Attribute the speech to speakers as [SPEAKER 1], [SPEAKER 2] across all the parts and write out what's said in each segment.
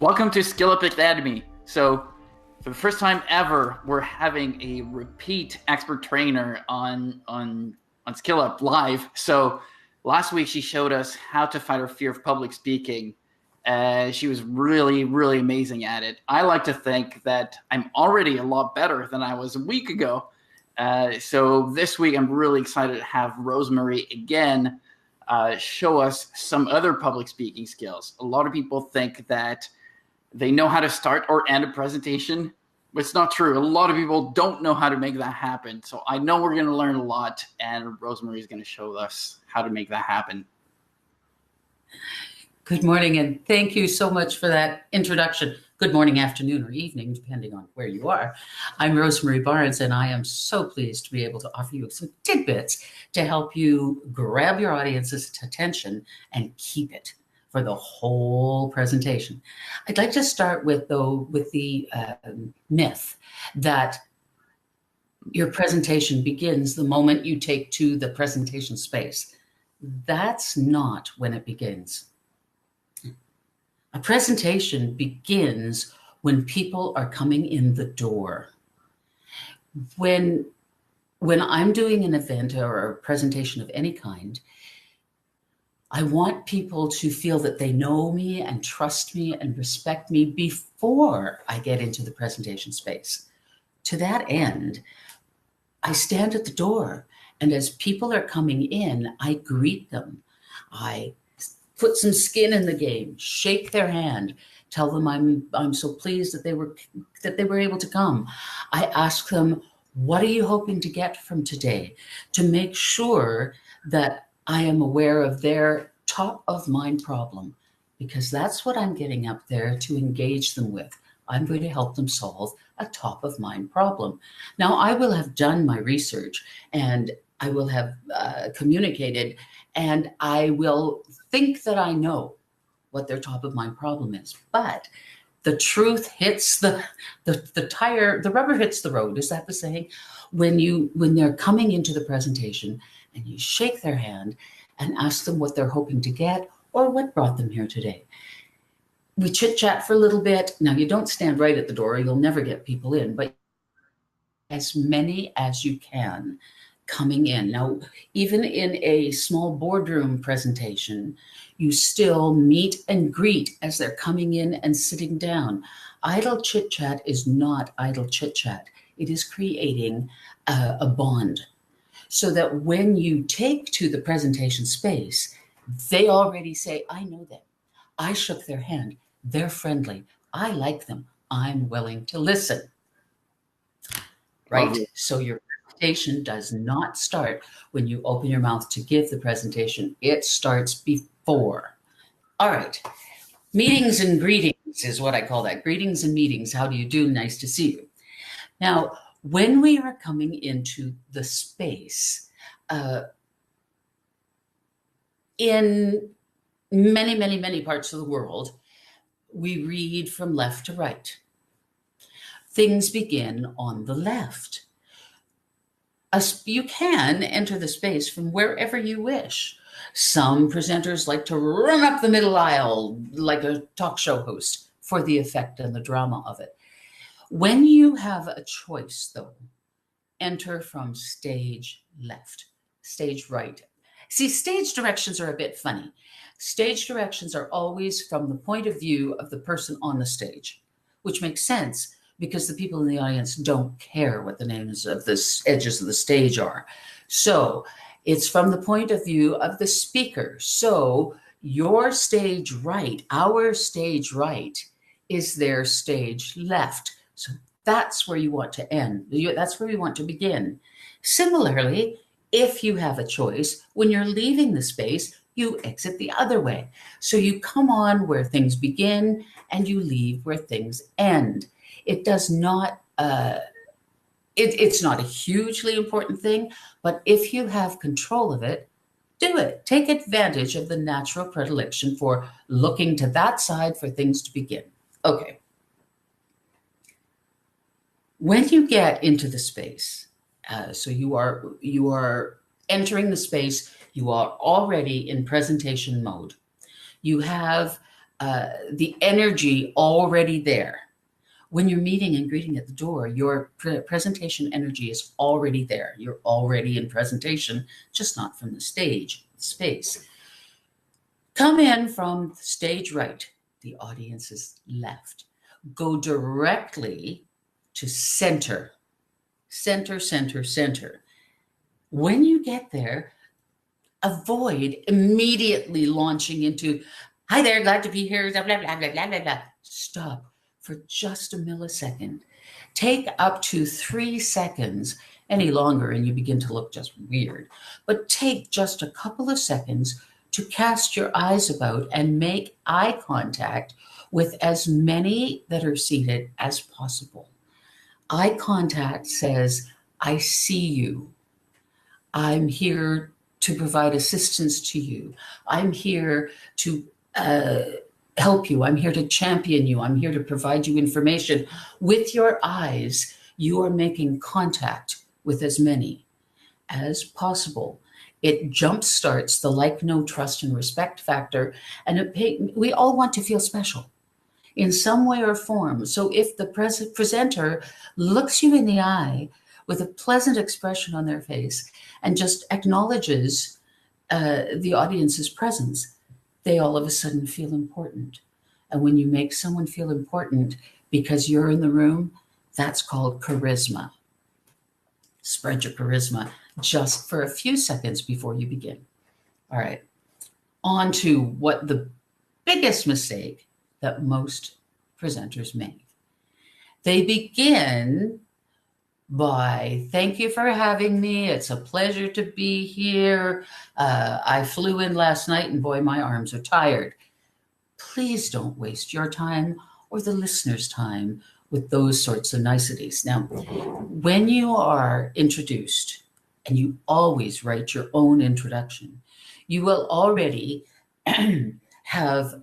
[SPEAKER 1] Welcome to SkillUp Academy. So, for the first time ever, we're having a repeat expert trainer on SkillUp live. So, last week she showed us how to fight our fear of public speaking. She was really amazing at it. I like to think that I'm already a lot better than I was a week ago. So this week I'm really excited to have Rosemarie again show us some other public speaking skills. A lot of people think that they know how to start or end a presentation, but it's not true. A lot of people don't know how to make that happen. So I know we're going to learn a lot, and Rosemarie is going to show us how to make that happen.
[SPEAKER 2] Good morning, and thank you so much for that introduction. Good morning, afternoon, or evening, depending on where you are. I'm Rosemarie Barnes, and I am so pleased to be able to offer you some tidbits to help you grab your audience's attention and keep it for the whole presentation. I'd like to start with the myth that your presentation begins the moment you take to the presentation space. That's not when it begins. A presentation begins when people are coming in the door. When I'm doing an event or a presentation of any kind, I want people to feel that they know me and trust me and respect me before I get into the presentation space. To that end, I stand at the door, and as people are coming in, I greet them. I put some skin in the game, shake their hand, tell them I'm so pleased that they were able to come. I ask them, what are you hoping to get from today? To make sure that I am aware of their top of mind problem, because that's what I'm getting up there to engage them with. I'm going to help them solve a top of mind problem. Now, I will have done my research, and I will have communicated, and I will think that I know what their top of mind problem is. But the truth hits the tire, the rubber hits the road. Is that the saying? When they're coming into the presentation and you shake their hand and ask them what they're hoping to get or what brought them here today. We chit chat for a little bit. Now, you don't stand right at the door. You'll never get people in, but as many as you can coming in. Now, even in a small boardroom presentation, you still meet and greet as they're coming in and sitting down. Idle chit chat is not idle chit chat. It is creating a bond so that when you take to the presentation space, they already say, I know them. I shook their hand. They're friendly. I like them. I'm willing to listen. Right? So your presentation does not start when you open your mouth to give the presentation. It starts before. All right. Meetings and greetings is what I call that. Greetings and meetings. How do you do? Nice to see you. Now, when we are coming into the space, in many parts of the world, we read from left to right. Things begin on the left. You can enter the space from wherever you wish. Some presenters like to run up the middle aisle like a talk show host for the effect and the drama of it. When you have a choice, though, enter from stage left, stage right. See, stage directions are a bit funny. Stage directions are always from the point of view of the person on the stage, which makes sense because the people in the audience don't care what the names of the edges of the stage are. So it's from the point of view of the speaker. So your stage right, our stage right, is their stage left. So that's where you want to end. That's where you want to begin. Similarly, if you have a choice, when you're leaving the space, you exit the other way. So you come on where things begin and you leave where things end. It does not, it's not a hugely important thing, but if you have control of it, do it. Take advantage of the natural predilection for looking to that side for things to begin. Okay. When you get into the space, so you are entering the space, you are already in presentation mode. You have the energy already there. When you're meeting and greeting at the door, your presentation energy is already there. You're already in presentation, just not from the stage, space. Come in from stage right, the audience is left. Go directly to center, center, center, center. When you get there, avoid immediately launching into, hi there, glad to be here, blah, blah, blah, blah, blah, blah, blah. Stop for just a millisecond. Take up to 3 seconds. Any longer and you begin to look just weird. But take just a couple of seconds to cast your eyes about and make eye contact with as many that are seated as possible. Eye contact says, I see you. I'm here to provide assistance to you. I'm here to help you. I'm here to champion you. I'm here to provide you information. With your eyes, you are making contact with as many as possible. It jumpstarts the like, know, trust, and respect factor. And we all want to feel special in some way or form. So if the presenter looks you in the eye with a pleasant expression on their face and just acknowledges the audience's presence, they all of a sudden feel important. And when you make someone feel important because you're in the room, that's called charisma. Spread your charisma just for a few seconds before you begin. All right, on to what the biggest mistake that most presenters make. They begin by, thank you for having me. It's a pleasure to be here. I flew in last night and boy, my arms are tired. Please don't waste your time or the listener's time with those sorts of niceties. Now, when you are introduced, and you always write your own introduction, you will already have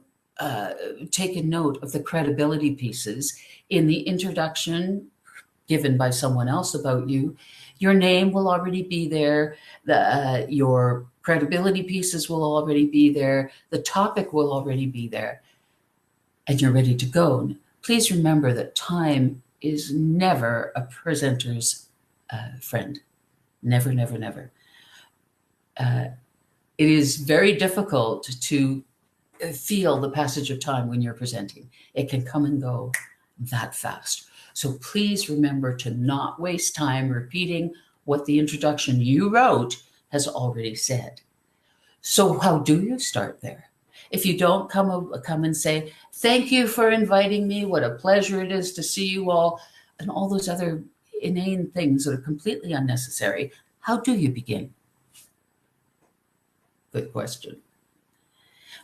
[SPEAKER 2] taken note of the credibility pieces in the introduction given by someone else about you. Your name will already be there. Your credibility pieces will already be there. The topic will already be there. And you're ready to go. Please remember that time is never a presenter's friend. Never, never, never. It is very difficult to feel the passage of time when you're presenting. It can come and go that fast. So please remember to not waste time repeating what the introduction you wrote has already said. So how do you start there? If you don't come and say, thank you for inviting me, what a pleasure it is to see you all, and all those other inane things that are completely unnecessary, how do you begin? Good question.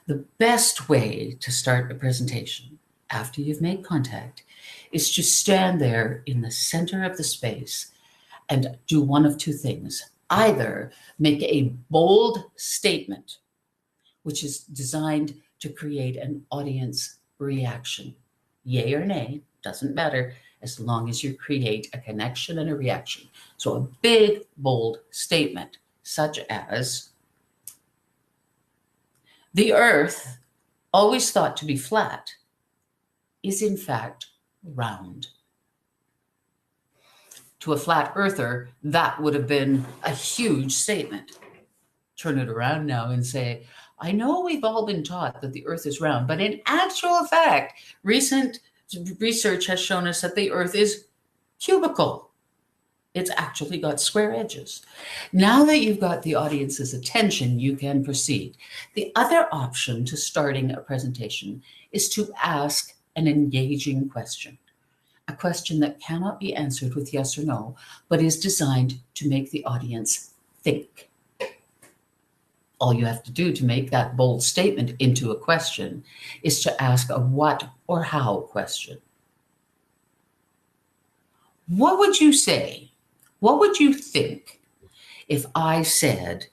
[SPEAKER 2] The best way to start a presentation after you've made contact is to stand there in the center of the space and do one of two things. Either make a bold statement, which is designed to create an audience reaction. Yay or nay, doesn't matter, as long as you create a connection and a reaction. So a big, bold statement, such as, the earth, always thought to be flat, is in fact round. To a flat earther, that would have been a huge statement. Turn it around now and say, I know we've all been taught that the earth is round, but in actual fact, recent research has shown us that the earth is cubical. It's actually got square edges. Now that you've got the audience's attention, you can proceed. The other option to starting a presentation is to ask an engaging question. A question that cannot be answered with yes or no, but is designed to make the audience think. All you have to do to make that bold statement into a question is to ask a what or how question. What would you say? What would you think if I said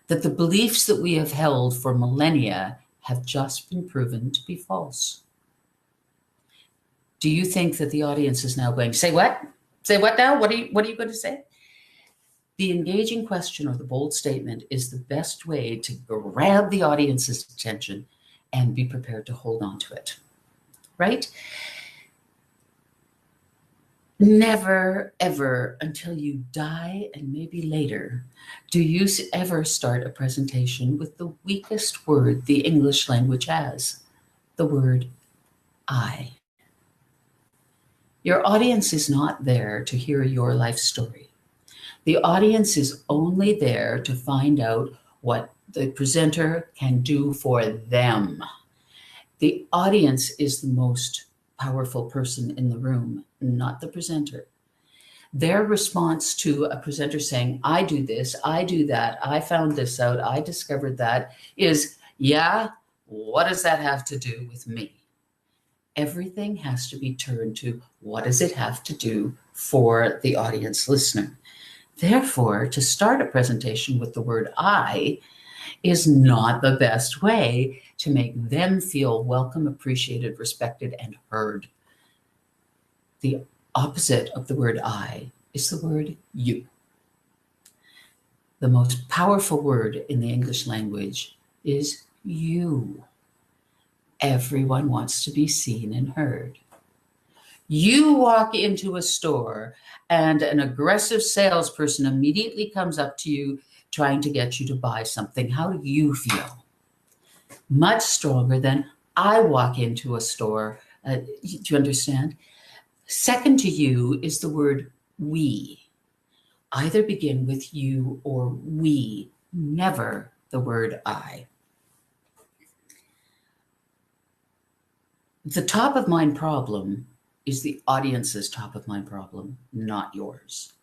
[SPEAKER 2] that the beliefs that we have held for millennia have just been proven to be false? Do you think that the audience is now going, say what? Say what now? What are you going to say? The engaging question or the bold statement is the best way to grab the audience's attention and be prepared to hold on to it, right? Never, ever, until you die and maybe later, do you ever start a presentation with the weakest word the English language has, the word I. Your audience is not there to hear your life story. The audience is only there to find out what the presenter can do for them. The audience is the most powerful person in the room, not the presenter. Their response to a presenter saying, I do this, I do that, I found this out, I discovered that, is, yeah, what does that have to do with me? Everything has to be turned to what does it have to do for the audience listener. Therefore, to start a presentation with the word I is not the best way to make them feel welcome, appreciated, respected, and heard. The opposite of the word I is the word you. The most powerful word in the English language is you. Everyone wants to be seen and heard. You walk into a store and an aggressive salesperson immediately comes up to you trying to get you to buy something. How do you feel? Much stronger than I walk into a store. Do you understand? Second to you is the word we. Either begin with you or we, never the word I. The top of mind problem is the audience's top of mind problem, not yours.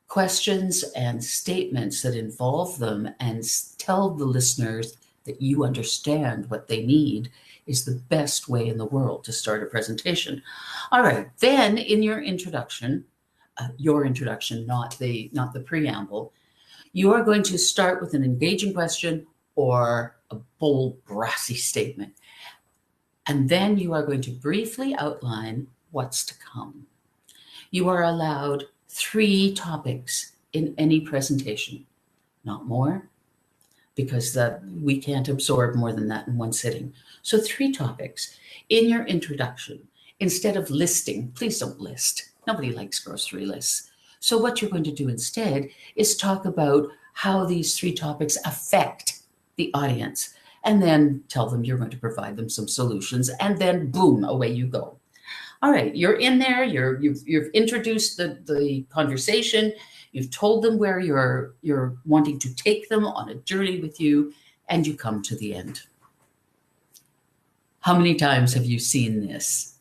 [SPEAKER 2] Questions and statements that involve them and tell the listeners that you understand what they need is the best way in the world to start a presentation. All right, then in your introduction, not the preamble, you are going to start with an engaging question or a bold, brassy statement. And then you are going to briefly outline what's to come. You are allowed 3 topics in any presentation, not more, because we can't absorb more than that in one sitting. So 3 topics in your introduction. Instead of listing, please don't list. Nobody likes grocery lists. So what you're going to do instead is talk about how these 3 topics affect the audience, and then tell them you're going to provide them some solutions, and then boom, away you go. All right, you're in there, you've introduced the conversation, you've told them where you're wanting to take them on a journey with you, and you come to the end. How many times have you seen this?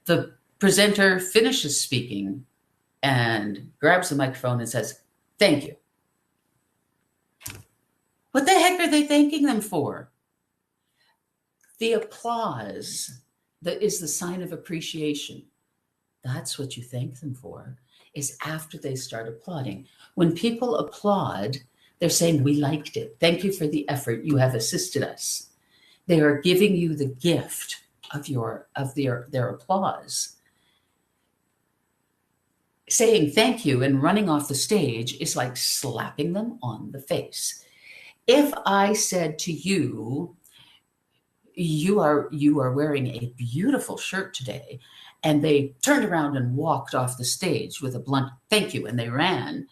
[SPEAKER 2] The presenter finishes speaking and grabs the microphone and says, "Thank you." What the heck are they thanking them for? The applause that is the sign of appreciation. That's what you thank them for, is after they start applauding. When people applaud, they're saying, "We liked it. Thank you for the effort. You have assisted us." They are giving you the gift of their applause. Saying thank you and running off the stage is like slapping them on the face. If I said to you, you are wearing a beautiful shirt today, and they turned around and walked off the stage with a blunt thank you and they ran,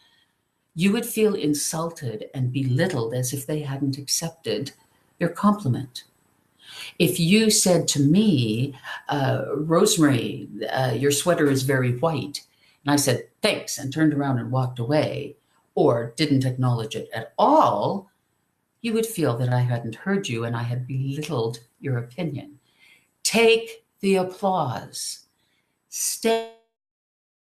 [SPEAKER 2] you would feel insulted and belittled as if they hadn't accepted your compliment. If you said to me, "Rosemary, your sweater is very white," and I said, "Thanks," and turned around and walked away, or didn't acknowledge it at all, you would feel that I hadn't heard you and I had belittled your opinion. Take the applause. Stay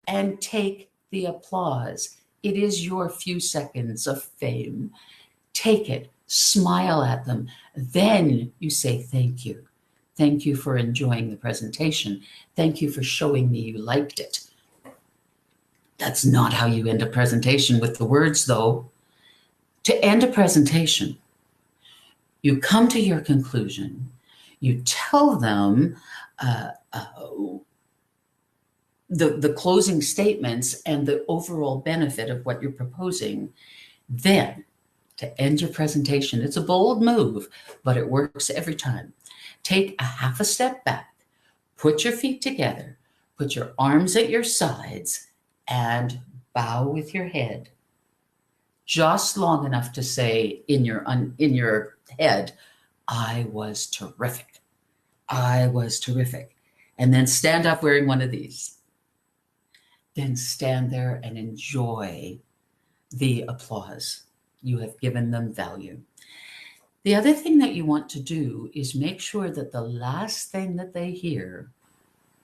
[SPEAKER 2] and take the applause. It is your few seconds of fame. Take it. Smile at them. Then you say thank you. Thank you for enjoying the presentation. Thank you for showing me you liked it. That's not how you end a presentation with the words, though. To end a presentation, you come to your conclusion, you tell them the closing statements and the overall benefit of what you're proposing. Then to end your presentation. It's a bold move, but it works every time. Take a half a step back, put your feet together, put your arms at your sides, and bow with your head. Just long enough to say in your head, I was terrific. I was terrific. And then stand up wearing one of these. Then stand there and enjoy the applause. You have given them value. The other thing that you want to do is make sure that the last thing that they hear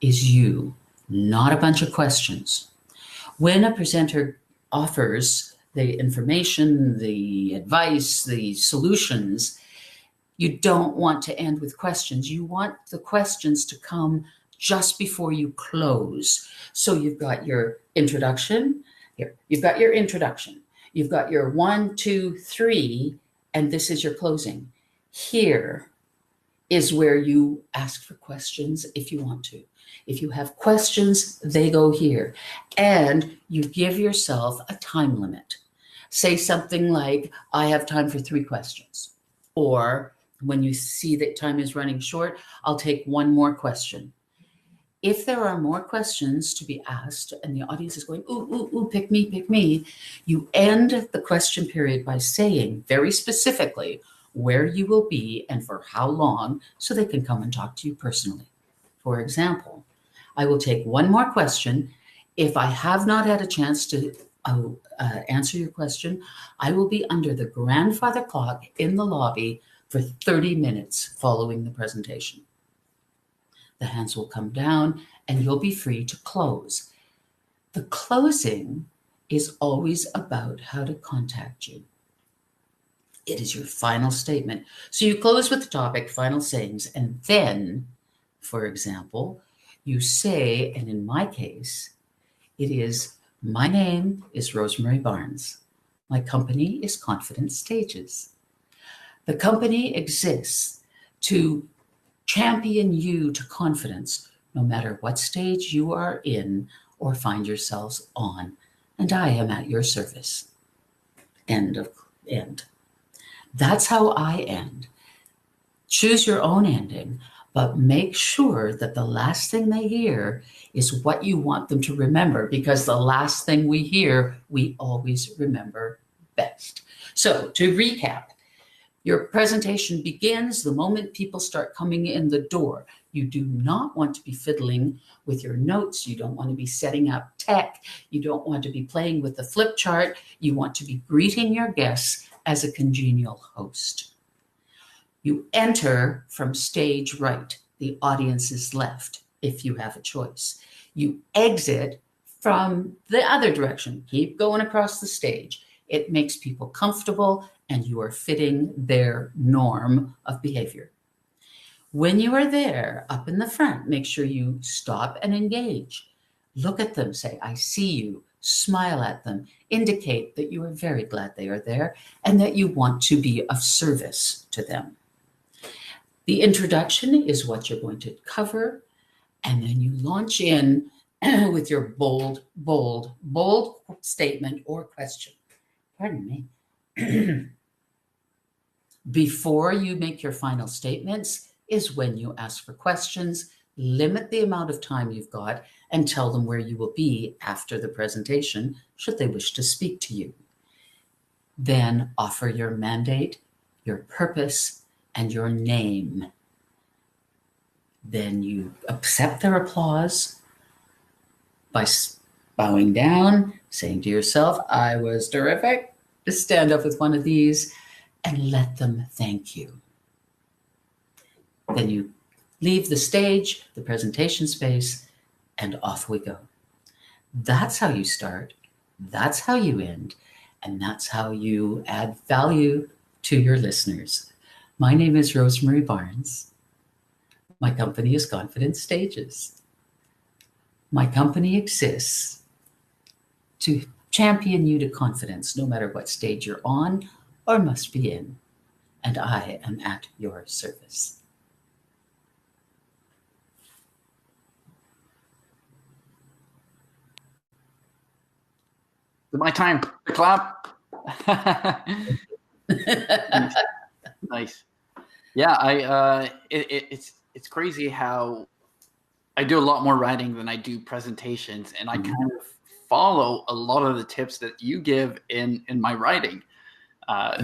[SPEAKER 2] is you, not a bunch of questions. When a presenter offers the information, the advice, the solutions, you don't want to end with questions. You want the questions to come just before you close. So you've got your introduction here. You've got your introduction. You've got your 1, 2, 3, and this is your closing. Here is where you ask for questions if you want to. If you have questions, they go here. And you give yourself a time limit. Say something like, I have time for 3 questions. Or when you see that time is running short, I'll take 1 more question. If there are more questions to be asked and the audience is going, ooh, ooh, ooh, pick me, you end the question period by saying very specifically where you will be and for how long so they can come and talk to you personally. For example, I will take 1 more question. If I have not had a chance to answer your question, I will be under the grandfather clock in the lobby for 30 minutes following the presentation. The hands will come down and you'll be free to close. The closing is always about how to contact you. It is your final statement. So you close with the topic, final sayings, and then, for example, you say, and in my case, it is, my name is Rosemarie Barnes. My company is Confident Stages. The company exists to champion you to confidence, no matter what stage you are in or find yourselves on, and I am at your service. End. That's how I end. Choose your own ending, but make sure that the last thing they hear is what you want them to remember, because the last thing we hear, we always remember best. So to recap, your presentation begins the moment people start coming in the door. You do not want to be fiddling with your notes. You don't want to be setting up tech. You don't want to be playing with the flip chart. You want to be greeting your guests as a congenial host. You enter from stage right. The audience is left, if you have a choice. You exit from the other direction. Keep going across the stage. It makes people comfortable and you are fitting their norm of behavior. When you are there up in the front, make sure you stop and engage. Look at them, say, I see you, smile at them, indicate that you are very glad they are there and that you want to be of service to them. The introduction is what you're going to cover, and then you launch in with your bold statement or question. Pardon me. Before you make your final statements is when you ask for questions, limit the amount of time you've got, and tell them where you will be after the presentation, should they wish to speak to you. Then offer your mandate, your purpose, and your name. Then you accept their applause by bowing down, saying to yourself, I was terrific. Just stand up with one of these and let them thank you. Then you leave the stage, the presentation space, and off we go. That's how you start. That's how you end. And that's how you add value to your listeners. My name is Rosemarie Barnes. My company is Confident Stages. My company exists to champion you to confidence, no matter what stage you're on or must be in. And I am at your service.
[SPEAKER 1] It's my time to clap. Nice. Nice. Yeah, it's crazy how I do a lot more writing than I do presentations, and I kind of follow a lot of the tips that you give in my writing.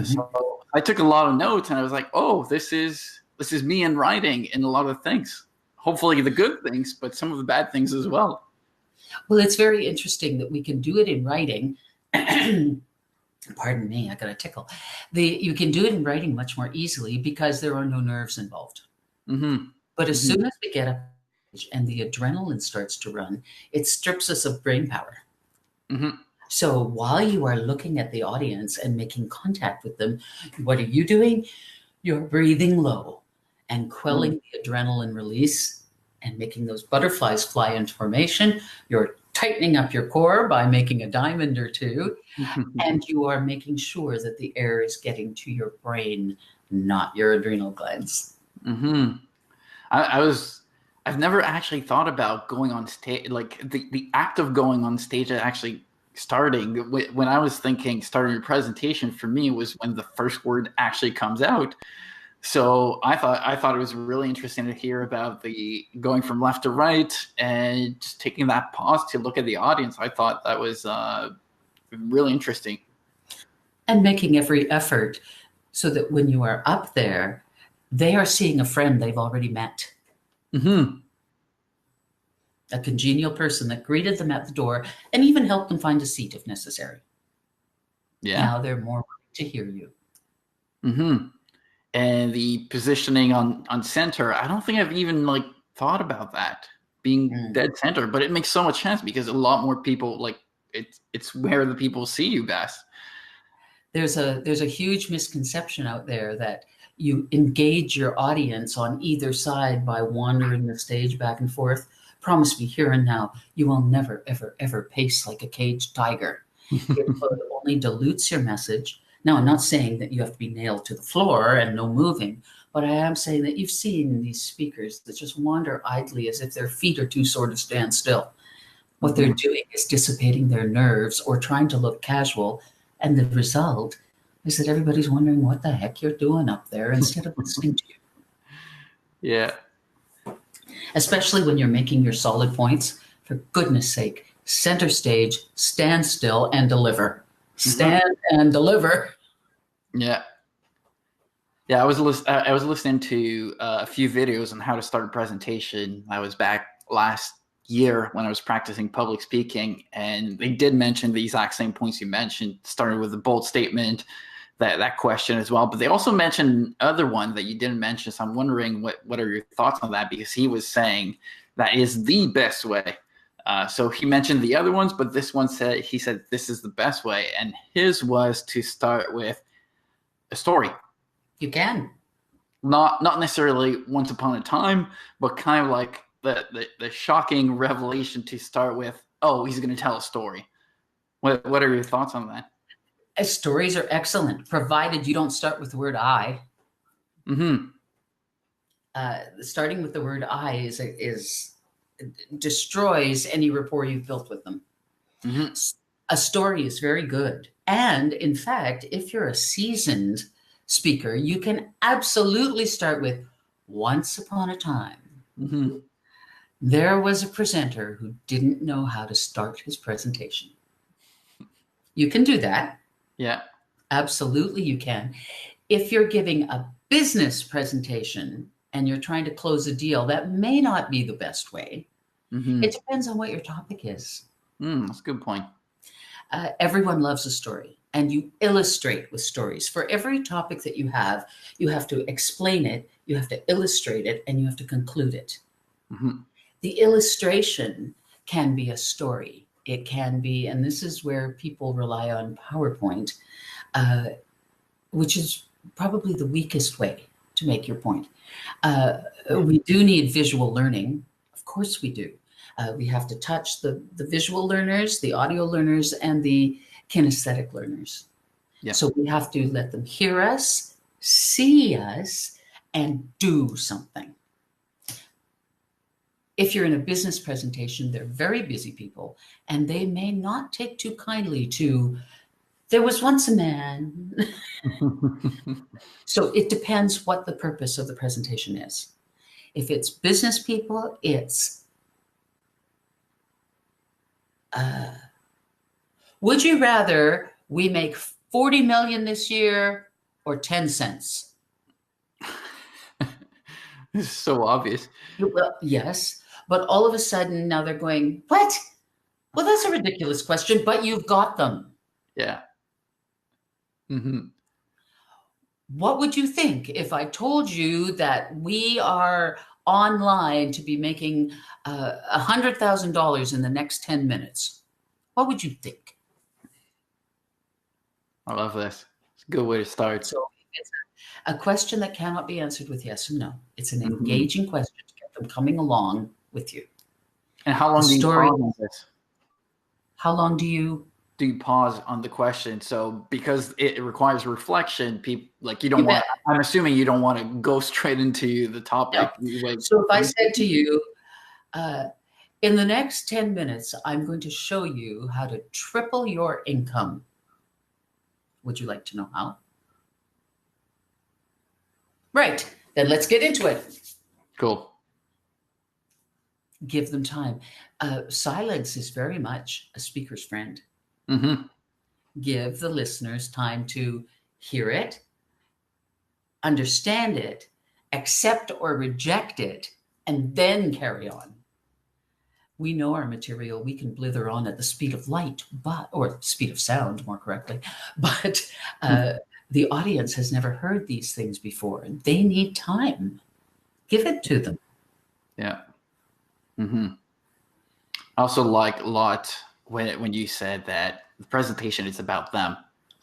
[SPEAKER 1] So I took a lot of notes, and I was like, oh, this is me in writing in a lot of things. Hopefully the good things, but some of the bad things as well.
[SPEAKER 2] Well, it's very interesting that we can do it in writing. Pardon me, I got a tickle. You can do it in writing much more easily because there are no nerves involved.
[SPEAKER 1] Mm-hmm.
[SPEAKER 2] But as
[SPEAKER 1] Mm-hmm.
[SPEAKER 2] soon as we get up and the adrenaline starts to run, it strips us of brain power.
[SPEAKER 1] Mm-hmm.
[SPEAKER 2] So while you are looking at the audience and making contact with them, what are you doing? You're breathing low and quelling the adrenaline release and making those butterflies fly into formation. You're tightening up your core by making a diamond or two, and you are making sure that the air is getting to your brain, not your adrenal glands.
[SPEAKER 1] Mm-hmm. I've never actually thought about going on stage, like the act of going on stage and actually starting. When I was thinking starting a presentation, for me, it was when the first word actually comes out. So I thought it was really interesting to hear about the going from left to right and just taking that pause to look at the audience. I thought that was really interesting.
[SPEAKER 2] And making every effort so that when you are up there, they are seeing a friend they've already met.
[SPEAKER 1] Mm-hmm.
[SPEAKER 2] A congenial person that greeted them at the door and even helped them find a seat if necessary.
[SPEAKER 1] Yeah.
[SPEAKER 2] Now they're more willing to hear you.
[SPEAKER 1] Mm-hmm. And the positioning on center, I don't think I've even like thought about that being dead center, but it makes so much sense because a lot more people like it's where the people see you best.
[SPEAKER 2] There's a huge misconception out there that you engage your audience on either side by wandering the stage back and forth. Promise me here and now, you will never, ever, ever pace like a caged tiger. It only dilutes your message. Now, I'm not saying that you have to be nailed to the floor and no moving, but I am saying that you've seen these speakers that just wander idly as if their feet are too sore to stand still. What they're doing is dissipating their nerves or trying to look casual, and the result is that everybody's wondering what the heck you're doing up there instead of listening to you.
[SPEAKER 1] Yeah.
[SPEAKER 2] Especially when you're making your solid points. For goodness sake, center stage, stand still and deliver. Stand and deliver.
[SPEAKER 1] Yeah. Yeah, I was listening to a few videos on how to start a presentation. I was back last year when I was practicing public speaking, and they did mention the exact same points you mentioned, starting with a bold statement, that question as well. But they also mentioned other one that you didn't mention. So I'm wondering what are your thoughts on that? Because he was saying that is the best way. So he mentioned the other ones, but this one he said this is the best way, and his was to start with a story.
[SPEAKER 2] You can.
[SPEAKER 1] Not necessarily once upon a time, but kind of like the shocking revelation to start with. Oh, he's going to tell a story. What are your thoughts on that?
[SPEAKER 2] Stories are excellent, provided you don't start with the word I.
[SPEAKER 1] Mm-hmm.
[SPEAKER 2] Starting with the word I is destroys any rapport you've built with them.
[SPEAKER 1] Mm-hmm.
[SPEAKER 2] A story is very good. And in fact, if you're a seasoned speaker, you can absolutely start with once upon a time.
[SPEAKER 1] Mm-hmm.
[SPEAKER 2] There was a presenter who didn't know how to start his presentation. You can do that.
[SPEAKER 1] Yeah.
[SPEAKER 2] Absolutely, you can. If you're giving a business presentation and you're trying to close a deal, that may not be the best way.
[SPEAKER 1] Mm-hmm.
[SPEAKER 2] It depends on what your topic is.
[SPEAKER 1] That's a good point.
[SPEAKER 2] Everyone loves a story, and you illustrate with stories. For every topic that you have to explain it, you have to illustrate it, and you have to conclude it.
[SPEAKER 1] Mm-hmm.
[SPEAKER 2] The illustration can be a story. It can be, and this is where people rely on PowerPoint, which is probably the weakest way to make your point. We do need visual learning. Of course we do. We have to touch the visual learners, the audio learners, and the kinesthetic learners.
[SPEAKER 1] Yeah.
[SPEAKER 2] So we have to let them hear us, see us, and do something. If you're in a business presentation, they're very busy people, and they may not take too kindly to, there was once a man. So it depends what the purpose of the presentation is. If it's business people, it's, would you rather we make 40 million this year or 10 cents?
[SPEAKER 1] This is so obvious.
[SPEAKER 2] Well, yes, but all of a sudden now they're going, what? Well, that's a ridiculous question, but you've got them.
[SPEAKER 1] Yeah. Mm-hmm.
[SPEAKER 2] What would you think if I told you that we are online to be making $100,000 in the next 10 minutes? What would you think?
[SPEAKER 1] I love this. It's a good way to start.
[SPEAKER 2] So it's a question that cannot be answered with yes or no. It's an
[SPEAKER 1] Mhm.
[SPEAKER 2] engaging question to get them coming along with you.
[SPEAKER 1] And how long do you
[SPEAKER 2] story-
[SPEAKER 1] pause on this?
[SPEAKER 2] How long do you
[SPEAKER 1] pause on the question? So because it requires reflection, people like you don't
[SPEAKER 2] You
[SPEAKER 1] want.
[SPEAKER 2] bet.
[SPEAKER 1] I'm assuming you don't want to go straight into the topic.
[SPEAKER 2] So if I said to you, in the next 10 minutes, I'm going to show you how to triple your income. Would you like to know how? Right. Then let's get into it.
[SPEAKER 1] Cool.
[SPEAKER 2] Give them time. Silence is very much a speaker's friend.
[SPEAKER 1] Mm-hmm.
[SPEAKER 2] Give the listeners time to hear it, understand it, accept or reject it, and then carry on. We know our material. We can blither on at the speed of light, or speed of sound, more correctly. But the audience has never heard these things before, and they need time. Give it to them.
[SPEAKER 1] Yeah. Mm-hmm. I also like a lot when you said that the presentation is about them,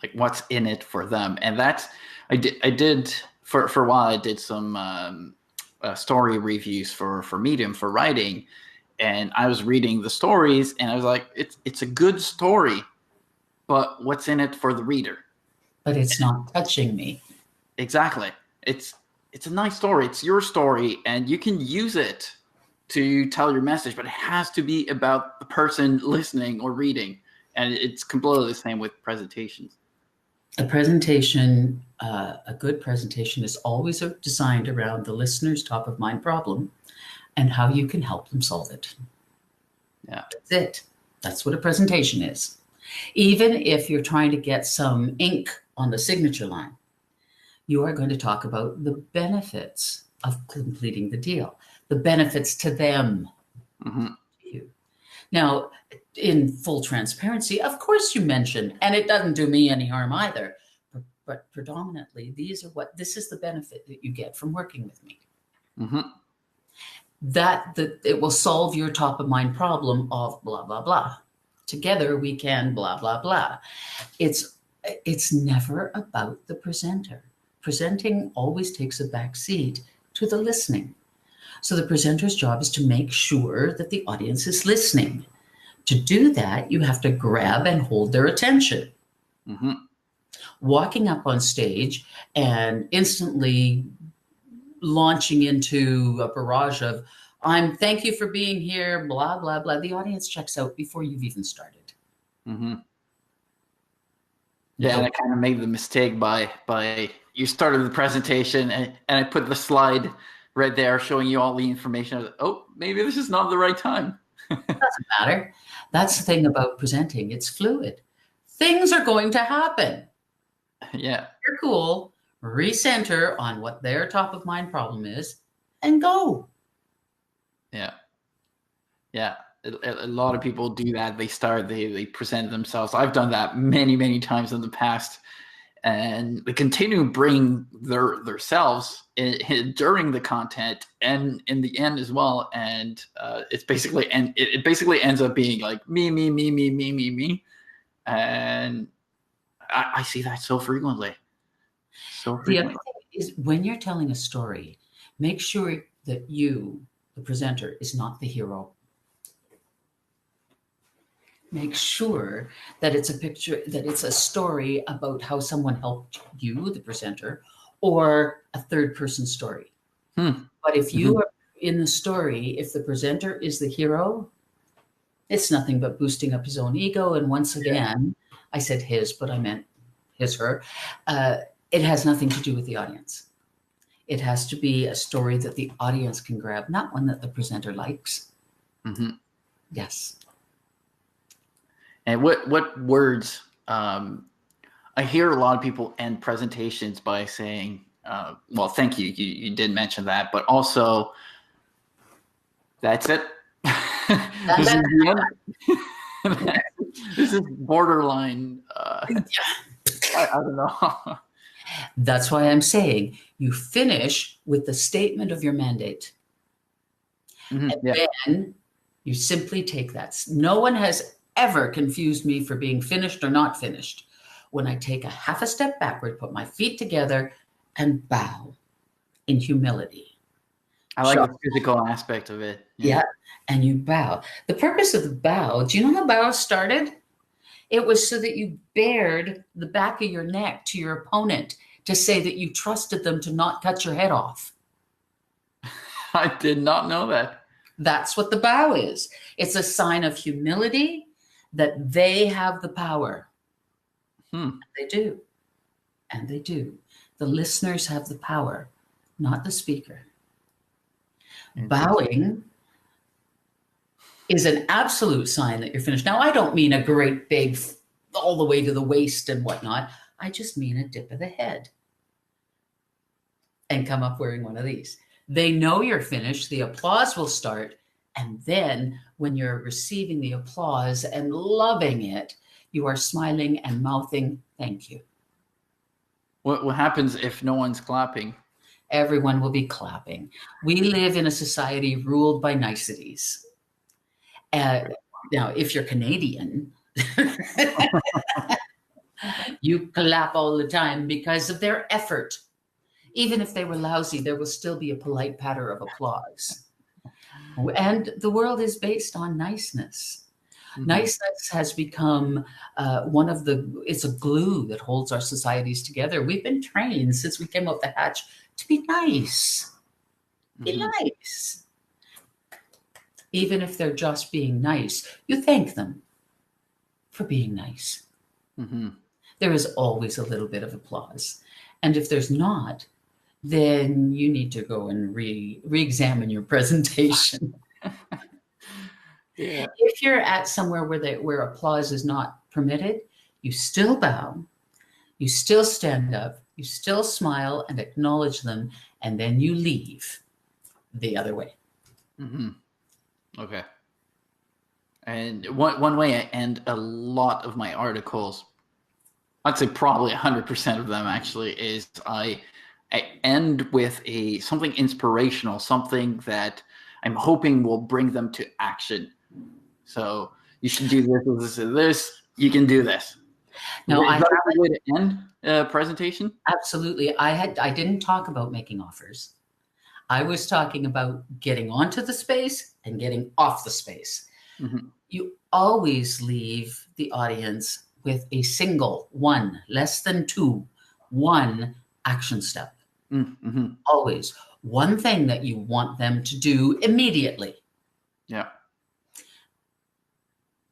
[SPEAKER 1] like what's in it for them, and that's I did for a while. I did some story reviews for Medium for writing, and I was reading the stories, and I was like, it's a good story, but what's in it for the reader?
[SPEAKER 2] But it's not touching me.
[SPEAKER 1] Exactly. It's a nice story. It's your story, and you can use it to tell your message, but it has to be about the person listening or reading. And it's completely the same with presentations.
[SPEAKER 2] A presentation, a good presentation is always designed around the listener's top of mind problem and how you can help them solve it.
[SPEAKER 1] Yeah.
[SPEAKER 2] That's it. That's what a presentation is. Even if you're trying to get some ink on the signature line, you are going to talk about the benefits of completing the deal, the benefits to them.
[SPEAKER 1] Mm-hmm.
[SPEAKER 2] Now, in full transparency, of course you mention, and it doesn't do me any harm either, but predominantly this is the benefit that you get from working with me.
[SPEAKER 1] Mm-hmm.
[SPEAKER 2] That it will solve your top of mind problem of blah, blah, blah. Together we can blah, blah, blah. It's never about the presenter. Presenting always takes a back seat to the listening. So the presenter's job is to make sure that the audience is listening. To do that, you have to grab and hold their attention.
[SPEAKER 1] Mm-hmm.
[SPEAKER 2] Walking up on stage and instantly launching into a barrage of, thank you for being here, blah, blah, blah. The audience checks out before you've even started.
[SPEAKER 1] Mm-hmm. Yeah, and I kind of made the mistake by you started the presentation and I put the slide right there showing you all the information. I was like, oh, maybe this is not the right time.
[SPEAKER 2] Doesn't matter. That's the thing about presenting. It's fluid. Things are going to happen.
[SPEAKER 1] Yeah.
[SPEAKER 2] You're cool. Recenter on what their top of mind problem is and go.
[SPEAKER 1] Yeah. Yeah. A lot of people do that. They present themselves. I've done that many, many times in the past. And they continue to bring their selves during the content and in the end as well. And it basically ends up being like me. And I see that so frequently.
[SPEAKER 2] The other thing is when you're telling a story, make sure that you, the presenter, is not the hero. Make sure that it's a story about how someone helped you, the presenter, or a third person story. But if you are in the story, if the presenter is the hero, it's nothing but boosting up his own ego. And once again, I said his, but I meant his, her, it has nothing to do with the audience. It has to be a story that the audience can grab, not one that the presenter likes.
[SPEAKER 1] Mm-hmm.
[SPEAKER 2] Yes.
[SPEAKER 1] And what words? I hear a lot of people end presentations by saying, "Well, thank you. You did mention that, but also that's it. This is the end." This is borderline. I don't know.
[SPEAKER 2] That's why I'm saying you finish with the statement of your mandate.
[SPEAKER 1] Mm-hmm.
[SPEAKER 2] And
[SPEAKER 1] Yeah.
[SPEAKER 2] then you simply take that. No one has ever confused me for being finished or not finished. When I take a half a step backward, put my feet together, and bow in humility.
[SPEAKER 1] I like the physical aspect of it.
[SPEAKER 2] Yeah. And you bow. The purpose of the bow, do you know how bow started? It was so that you bared the back of your neck to your opponent to say that you trusted them to not cut your head off.
[SPEAKER 1] I did not know that.
[SPEAKER 2] That's what the bow is. It's a sign of humility that they have the power. They do. And they do. The listeners have the power, not the speaker. Bowing is an absolute sign that you're finished. Now, I don't mean a great big, all the way to the waist and whatnot. I just mean a dip of the head and come up wearing one of these. They know you're finished. The applause will start. And then when you're receiving the applause and loving it, you are smiling and mouthing, thank you.
[SPEAKER 1] What happens if no one's clapping?
[SPEAKER 2] Everyone will be clapping. We live in a society ruled by niceties. Now, if you're Canadian, you clap all the time because of their effort. Even if they were lousy, there will still be a polite patter of applause. And the world is based on niceness. Mm-hmm. Niceness has become it's a glue that holds our societies together. We've been trained since we came out the hatch to be nice. Be nice. Even if they're just being nice, you thank them for being nice. There is always a little bit of applause. And if there's not, then you need to go and re-examine your presentation.
[SPEAKER 1] Yeah.
[SPEAKER 2] If you're at somewhere where applause is not permitted, you still bow, you still stand up, you still smile and acknowledge them, and then you leave the other way.
[SPEAKER 1] Okay. And one way I end a lot of my articles, I'd say probably 100% of them actually, is I end with something inspirational, something that I'm hoping will bring them to action. So you should do this. You can do this.
[SPEAKER 2] Now,
[SPEAKER 1] is that a way to end a presentation?
[SPEAKER 2] Absolutely. I didn't talk about making offers. I was talking about getting onto the space and getting off the space. You always leave the audience with a single one, less than two, one action step. Always one thing that you want them to do immediately.
[SPEAKER 1] Yeah.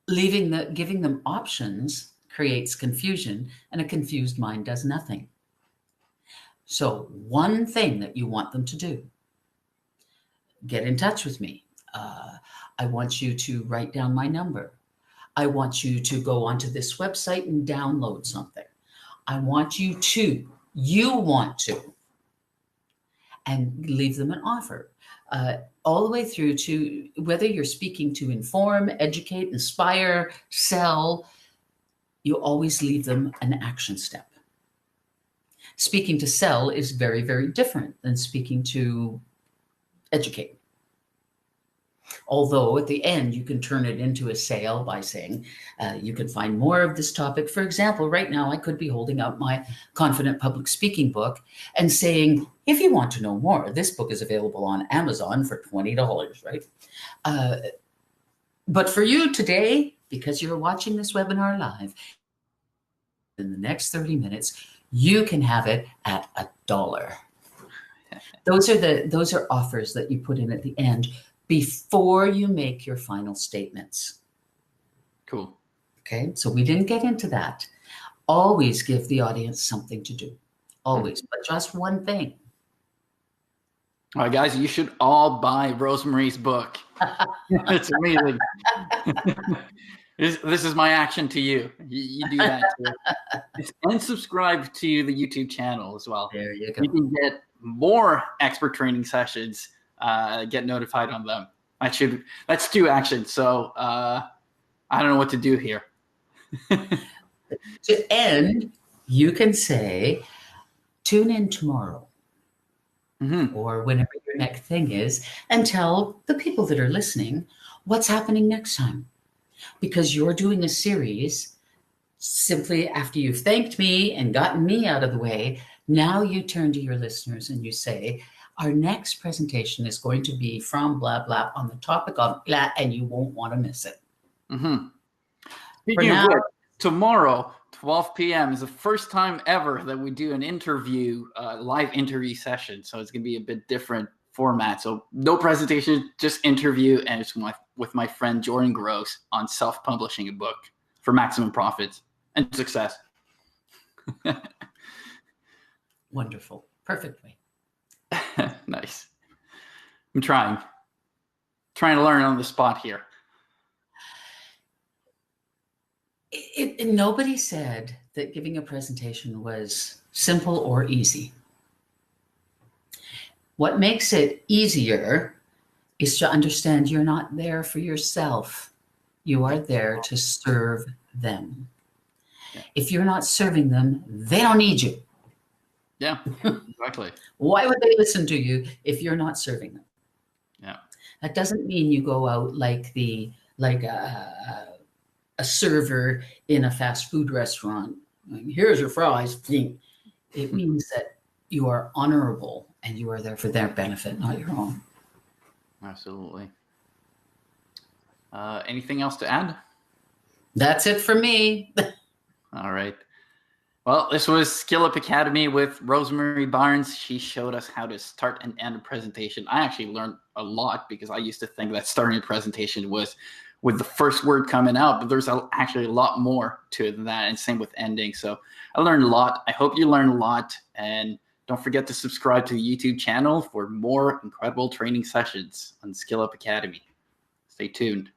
[SPEAKER 2] Giving them options creates confusion, and a confused mind does nothing. So one thing that you want them to do, get in touch with me. I want you to write down my number. I want you to go onto this website and download something. I want you to, and leave them an offer. All the way through to whether you're speaking to inform, educate, inspire, sell, you always leave them an action step. Speaking to sell is very, very different than speaking to educate. Although at the end, you can turn it into a sale by saying, you can find more of this topic. For example, right now, I could be holding up my Confident Public Speaking book and saying, if you want to know more, this book is available on Amazon for $20, right? But for you today, because you're watching this webinar live, in the next 30 minutes, you can have it at $1. Those are offers that you put in at the end before you make your final statements.
[SPEAKER 1] Cool.
[SPEAKER 2] Okay, so we didn't get into that. always give the audience something to do. Always, but just one thing.
[SPEAKER 1] All right, guys, you should all buy Rosemarie's book. It's amazing. This is my action to you. You do that too. And subscribe to the YouTube channel as well.
[SPEAKER 2] There you go.
[SPEAKER 1] You can get more expert training sessions, get notified on them. That's 2 actions. So I don't know what to do here.
[SPEAKER 2] To end, you can say, tune in tomorrow. Or whenever your next thing is, and tell the people that are listening what's happening next time. Because you're doing a series simply after you've thanked me and gotten me out of the way. Now you turn to your listeners and you say, our next presentation is going to be from blah, blah, on the topic of blah, and you won't want to miss it.
[SPEAKER 1] Speaking of which, tomorrow, 12 p.m. is the first time ever that we do an interview, live interview session. So it's going to be a bit different format. So no presentation, just interview. And it's with my friend Jordan Gross on self-publishing a book for maximum profits and success.
[SPEAKER 2] Wonderful. Perfectly.
[SPEAKER 1] Nice. I'm trying to learn on the spot here.
[SPEAKER 2] Nobody said that giving a presentation was simple or easy. What makes it easier is to understand you're not there for yourself. You are there to serve them. Yeah. If you're not serving them, they don't need you.
[SPEAKER 1] Yeah, exactly.
[SPEAKER 2] Why would they listen to you if you're not serving them?
[SPEAKER 1] Yeah.
[SPEAKER 2] That doesn't mean you go out like a server in a fast food restaurant. Here's your fries. It means that you are honorable and you are there for their benefit, not your own.
[SPEAKER 1] Absolutely. Anything else to add?
[SPEAKER 2] That's it for me.
[SPEAKER 1] All right. Well, this was SkillUp Academy with Rosemarie Barnes. She showed us how to start and end a presentation. I actually learned a lot because I used to think that starting a presentation was with the first word coming out, but there's actually a lot more to it than that, and same with ending. So I learned a lot. I hope you learned a lot, and don't forget to subscribe to the YouTube channel for more incredible training sessions on SkillUp Academy. Stay tuned.